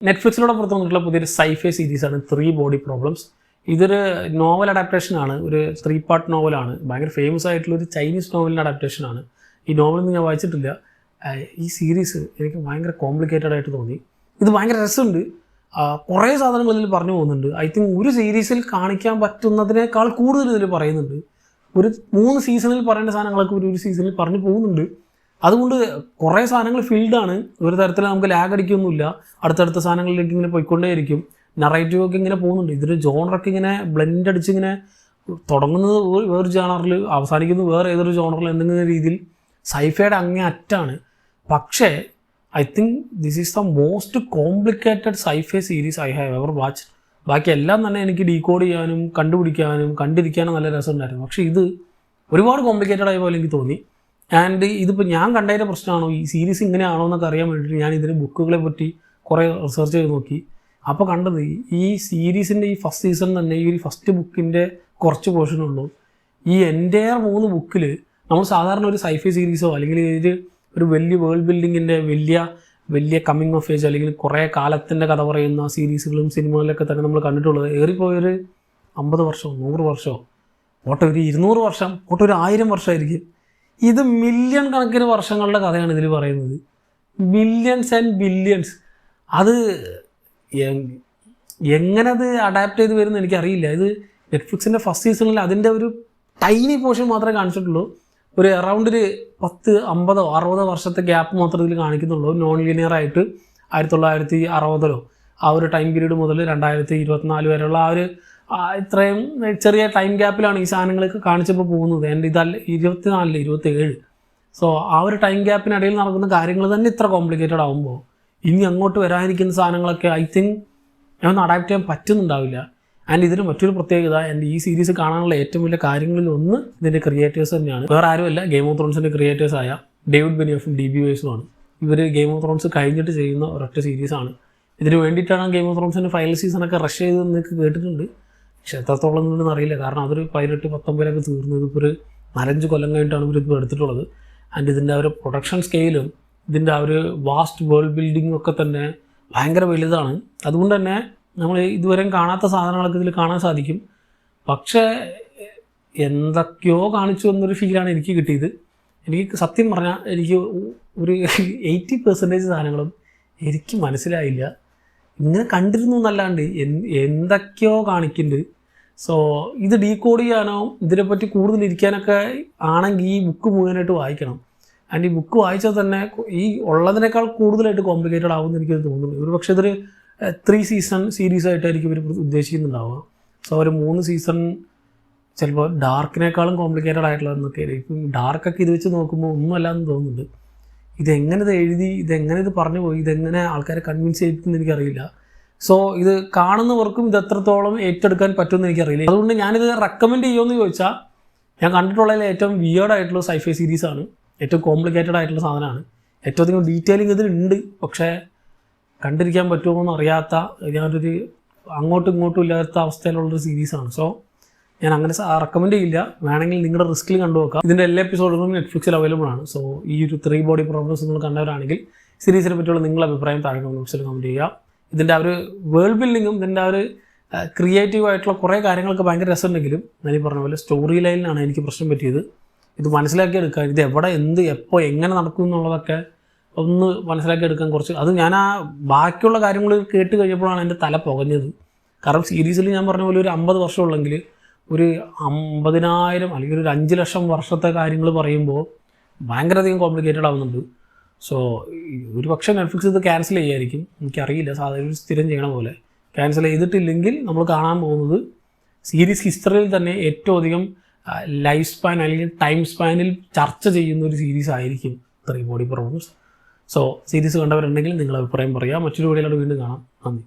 നെറ്റ്ഫ്ലിക്സിലൂടെ പുറത്തു വന്നിട്ടുള്ള പുതിയൊരു സൈഫൈ സീരീസാണ് 3 ബോഡി പ്രോബ്ലംസ്. ഇതൊരു നോവൽ അഡാപ്റ്റേഷനാണ്, ഒരു 3 പാർട്ട് നോവലാണ്. ഭയങ്കര ഫേമസ് ആയിട്ടുള്ള ഒരു ചൈനീസ് നോവലിൻ്റെ അഡാപ്റ്റേഷനാണ്. ഈ നോവലൊന്നും ഞാൻ വായിച്ചിട്ടില്ല. ഈ സീരീസ് എനിക്ക് ഭയങ്കര കോംപ്ലിക്കേറ്റഡ് ആയിട്ട് തോന്നി. ഇത് ഭയങ്കര രസമുണ്ട്. കുറേ സാധനങ്ങൾ ഇതിൽ പറഞ്ഞു പോകുന്നുണ്ട്. ഐ തിങ്ക് ഒരു സീരീസിൽ കാണിക്കാൻ പറ്റുന്നതിനേക്കാൾ കൂടുതൽ ഇതിൽ പറയുന്നുണ്ട്. ഒരു 3 സീസണിൽ പറയേണ്ട സാധനങ്ങളൊക്കെ ഒരു സീസണിൽ പറഞ്ഞു പോകുന്നുണ്ട്. അതുകൊണ്ട് കുറേ സാധനങ്ങൾ ഫീൽഡാണ്. ഒരു തരത്തിൽ നമുക്ക് ലാഗ് അടിക്കൊന്നുമില്ല. അടുത്തടുത്ത സാധനങ്ങളിലേക്ക് ഇങ്ങനെ പോയിക്കൊണ്ടേയിരിക്കും. നറേറ്റീവൊക്കെ ഇങ്ങനെ പോകുന്നുണ്ട്. ഇതിൻ്റെ ജോണറൊക്കെ ഇങ്ങനെ ബ്ലെൻഡ് അടിച്ചിങ്ങനെ തുടങ്ങുന്നത് വേറൊരു ജോണറിൽ, അവസാനിക്കുന്നത് വേറെ ഏതൊരു ജോണറിൽ എന്തെങ്കിലും രീതിയിൽ സൈഫയുടെ അങ്ങേ അറ്റാണ്. പക്ഷേ I think this is the most complicated sci-fi series I have ever watch. ബാക്കി എല്ലാം തന്നെ എനിക്ക് ഡീകോഡ് ചെയ്യാനും കണ്ടുപിടിക്കാനും കണ്ടിരിക്കാനും നല്ല രസമുണ്ടായിരുന്നു. പക്ഷേ ഇത് ഒരുപാട് കോംപ്ലിക്കേറ്റഡ് ആയ പോലെ എനിക്ക് തോന്നി. ആൻഡ് ഇതിപ്പോൾ ഞാൻ കണ്ടതിൻ്റെ പ്രശ്നമാണോ, ഈ സീരീസ് ഇങ്ങനെയാണോ എന്നൊക്കെ അറിയാൻ വേണ്ടിയിട്ട് ഞാൻ ഇതിൻ്റെ ബുക്കുകളെ പറ്റി കുറേ റിസർച്ച് ചെയ്ത് നോക്കി. അപ്പോൾ കണ്ടത് ഈ സീരീസിൻ്റെ ഈ ഫസ്റ്റ് സീസൺ തന്നെ ഈ ഫസ്റ്റ് ബുക്കിൻ്റെ കുറച്ച് പോർഷനുള്ളൂ. ഈ എൻ്റെയർ 3 ബുക്കിൽ നമ്മൾ സാധാരണ ഒരു സൈഫൈ സീരീസോ അല്ലെങ്കിൽ ഒരു വലിയ വേൾഡ് ബിൽഡിങ്ങിൻ്റെ വലിയ കമ്മിങ് ഓഫ് ഏജ് അല്ലെങ്കിൽ കുറേ കാലത്തിൻ്റെ കഥ പറയുന്ന സീരീസുകളും സിനിമകളിലൊക്കെ തന്നെ നമ്മൾ കണ്ടിട്ടുള്ളത് ഏറിപ്പോയൊരു 50 വർഷമോ 100 വർഷമോ പോട്ടെ, ഒരു 200 വർഷം പോട്ടെ, ഒരു 1000 വർഷമായിരിക്കും. ഇത് മില്യൺ കണക്കിന് വർഷങ്ങളുടെ കഥയാണ് ഇതിൽ പറയുന്നത്. Millions and billions. അത് എങ്ങനെ അത് അഡാപ്റ്റ് ചെയ്ത് വരുമെന്ന് എനിക്കറിയില്ല. ഇത് നെറ്റ്ഫ്ലിക്സിൻ്റെ ഫസ്റ്റ് സീസണിൽ അതിൻ്റെ ഒരു ടൈനി പോർഷൻ മാത്രമേ കാണിച്ചിട്ടുള്ളൂ. ഒരു അറൗണ്ട് ഒരു 10, 50, 60 വർഷത്തെ ഗ്യാപ്പ് മാത്രമേ ഇതിൽ കാണിക്കുന്നുള്ളൂ. നോൺ ലീനിയറായിട്ട് 1960 ആ ഒരു ടൈം പീരീഡ് മുതൽ 2024 വരെയുള്ള ആ ഒരു ഇത്രയും ചെറിയ ടൈം ഗ്യാപ്പിലാണ് ഈ സാധനങ്ങളൊക്കെ കാണിച്ചപ്പോൾ പോകുന്നത്. എൻ്റെ ഇതല്ല 24, 27. സോ ആ ഒരു ടൈം ഗ്യാപ്പിനിടയിൽ നടക്കുന്ന കാര്യങ്ങൾ തന്നെ ഇത്ര കോംപ്ലിക്കേറ്റഡ് ആകുമ്പോൾ ഇനി അങ്ങോട്ട് വരാനിരിക്കുന്ന സാധനങ്ങളൊക്കെ ഐ തിങ്ക് ഞാൻ അഡാപ്റ്റ് ചെയ്യാൻ പറ്റുന്നുണ്ടാവില്ല. ആൻഡ് ഇതിന് മറ്റൊരു പ്രത്യേകത, എൻ്റെ ഈ സീരീസ് കാണാനുള്ള ഏറ്റവും വലിയ കാര്യങ്ങളിൽ ഒന്ന് ഇതിൻ്റെ ക്രിയേറ്റേഴ്സ് തന്നെയാണ്. വേറെ ആരുമല്ല, ഗെയിം ഓഫ് ത്രോൺസിൻ്റെ ക്രിയേറ്റേഴ്സായ ഡേവിഡ് ബെനിയോഫും DB Weissമാണ്. ഇവർ ഗെയിം ഓഫ് ത്രോൺസ് കഴിഞ്ഞിട്ട് ചെയ്യുന്ന ഒരൊറ്റ സീരീസാണ്. ഇതിന് വേണ്ടിയിട്ടാണ് ഗെയിം ഓഫ് ത്രോൺസിൻ്റെ ഫൈനൽ സീസണൊക്കെ റഷ് ചെയ്ത് നിങ്ങൾക്ക് കേട്ടിട്ടുണ്ട്. പക്ഷേ എത്രത്തോളം നിന്നും അറിയില്ല. കാരണം അതൊരു 18, 19 തീർന്നു. ഇതിപ്പോൾ ഒരു 4-5 കൊല്ലം കഴിഞ്ഞിട്ടാണ് ഇവരിപ്പോൾ എടുത്തിട്ടുള്ളത്. ആൻഡ് ഇതിൻ്റെ ആ ഒരു പ്രൊഡക്ഷൻ സ്കെയിലും ഇതിൻ്റെ ആ ഒരു വാസ്റ്റ് വേൾഡ് ബിൽഡിങ്ങും ഒക്കെ തന്നെ ഭയങ്കര വലുതാണ്. അതുകൊണ്ട് തന്നെ നമ്മൾ ഇതുവരെയും കാണാത്ത സാധനങ്ങളൊക്കെ ഇതിൽ കാണാൻ സാധിക്കും. പക്ഷേ എന്തൊക്കെയോ കാണിച്ചു എന്നൊരു ഫീലാണ് എനിക്ക് കിട്ടിയത്. എനിക്ക് സത്യം പറഞ്ഞാൽ എനിക്ക് ഒരു 80% സാധനങ്ങളും എനിക്ക് മനസ്സിലായില്ല. ഇങ്ങനെ കണ്ടിരുന്നു എന്നല്ലാണ്ട് എന്തൊക്കെയോ കാണിക്കുന്നുണ്ട്. സോ ഇത് ഡീകോഡ് ചെയ്യാനോ ഇതിനെപ്പറ്റി കൂടുതൽ ഇരിക്കാനൊക്കെ ആണെങ്കിൽ ഈ ബുക്ക് മുഴുവനായിട്ട് വായിക്കണം. ആൻഡ് ഈ ബുക്ക് വായിച്ചാൽ തന്നെ ഈ ഉള്ളതിനേക്കാൾ കൂടുതലായിട്ട് കോംപ്ലിക്കേറ്റഡ് ആവുമെന്ന് എനിക്കത് തോന്നുന്നു. ഒരു പക്ഷേ ഇതൊരു 3 സീസൺ സീരീസായിട്ടായിരിക്കും ഇവർ ഉദ്ദേശിക്കുന്നുണ്ടാവുക. സോ ഒരു 3 സീസൺ ചിലപ്പോൾ ഡാർക്കിനേക്കാളും കോംപ്ലിക്കേറ്റഡ് ആയിട്ടുള്ളതെന്നൊക്കെ ആയിരിക്കും. ഡാർക്കൊക്കെ ഇത് വെച്ച് നോക്കുമ്പോൾ ഒന്നുമല്ലാന്ന് തോന്നുന്നുണ്ട്. ഇതെങ്ങനെ ഇത് എഴുതി, ഇതെങ്ങനെ ഇത് പറഞ്ഞു പോയി, ഇതെങ്ങനെ ആൾക്കാരെ കൺവിൻസ് ചെയ്യിപ്പിക്കുമെന്ന് എനിക്കറിയില്ല. സോ ഇത് കാണുന്നവർക്കും ഇത് എത്രത്തോളം ഏറ്റെടുക്കാൻ പറ്റുമെന്ന് എനിക്കറിയില്ല. അതുകൊണ്ട് ഞാനിത് റെക്കമെൻഡ് ചെയ്യുമെന്ന് ചോദിച്ചാൽ ഞാൻ കണ്ടിട്ടുള്ളതിൽ ഏറ്റവും വിയേർഡായിട്ടുള്ള സൈഫൈ സീരീസാണ്. ഏറ്റവും കോംപ്ലിക്കേറ്റഡ് ആയിട്ടുള്ള സാധനമാണ്. ഏറ്റവും അധികം ഡീറ്റെയിലിംഗ് ഇതിലുണ്ട്. പക്ഷേ കണ്ടിരിക്കാൻ പറ്റുമോ എന്ന് അറിയാത്ത, ഞാനൊരു അങ്ങോട്ടും ഇങ്ങോട്ടും ഇല്ലാത്ത അവസ്ഥയിലുള്ളൊരു സീരീസാണ്. സോ ഞാൻ അങ്ങനെ റെക്കമെൻഡ് ചെയ്യില്ല. വേണമെങ്കിൽ നിങ്ങളുടെ റിസ്കിൽ കണ്ടുനോക്കാം. ഇതിൻ്റെ എല്ലാ എപ്പിസോഡുകളും നെറ്റ്ഫ്ലിക്സിൽ അവൈലബിൾ ആണ്. സോ ഈ ഒരു 3 ബോഡി പ്രോബ്ലംസ് നിങ്ങൾ കണ്ടവരാണെങ്കിൽ സീരീസിനെ പറ്റിയുള്ള നിങ്ങളുടെ അഭിപ്രായം താഴെ കമൻറ്റ്സിൽ കമൻറ്റ് ചെയ്യുക. ഇതിൻ്റെ ആ ഒരു വേൾഡ് ബിൽഡിങ്ങും ഇതിൻ്റെ ആ ഒരു ക്രിയേറ്റീവ് ആയിട്ടുള്ള കുറേ കാര്യങ്ങളൊക്കെ ഭയങ്കര രസമുണ്ടെങ്കിലും ഞാൻ ഈ പറഞ്ഞ പോലെ സ്റ്റോറി ലൈനിലാണ് എനിക്ക് പ്രശ്നം പറ്റിയത്. ഇത് മനസ്സിലാക്കിയെടുക്കാൻ, ഇത് എവിടെ എന്ത് എപ്പോൾ എങ്ങനെ നടക്കും എന്നുള്ളതൊക്കെ ഒന്ന് മനസ്സിലാക്കിയെടുക്കാൻ കുറച്ച്, അത് ഞാൻ ആ ബാക്കിയുള്ള കാര്യങ്ങൾ കേട്ട് കഴിഞ്ഞപ്പോഴാണ് എൻ്റെ തല പുകഞ്ഞത്. കാരണം സീരീസിൽ ഞാൻ പറഞ്ഞ പോലെ ഒരു 50 വർഷമുള്ളെങ്കിൽ ഒരു 50,000 അല്ലെങ്കിൽ ഒരു 5 ലക്ഷം വർഷത്തെ കാര്യങ്ങൾ പറയുമ്പോൾ ഭയങ്കര അധികം കോംപ്ലിക്കേറ്റഡ് ആവുന്നുണ്ട്. സോ ഒരു പക്ഷേ നെറ്റ്ഫ്ലിക്സ് ഇത് ക്യാൻസൽ ചെയ്യായിരിക്കും, എനിക്കറിയില്ല. സാധാരണ ഒരു സ്ഥിരം ചെയ്യണ പോലെ ക്യാൻസൽ ചെയ്തിട്ടില്ലെങ്കിൽ നമ്മൾ കാണാൻ പോകുന്നത് സീരീസ് ഹിസ്റ്ററിയിൽ തന്നെ ഏറ്റവും അധികം ലൈഫ് സ്പാൻ അല്ലെങ്കിൽ ടൈം സ്പാനിൽ ചർച്ച ചെയ്യുന്ന ഒരു സീരീസ് ആയിരിക്കും 3 ബോഡി പ്രോബ്ലംസ്. സോ സീരീസ് കണ്ടവരുണ്ടെങ്കിൽ നിങ്ങളുടെ അഭിപ്രായം പറയാം. മറ്റൊരു വീഡിയോയിലൂടെ വീണ്ടും കാണാം. നന്ദി.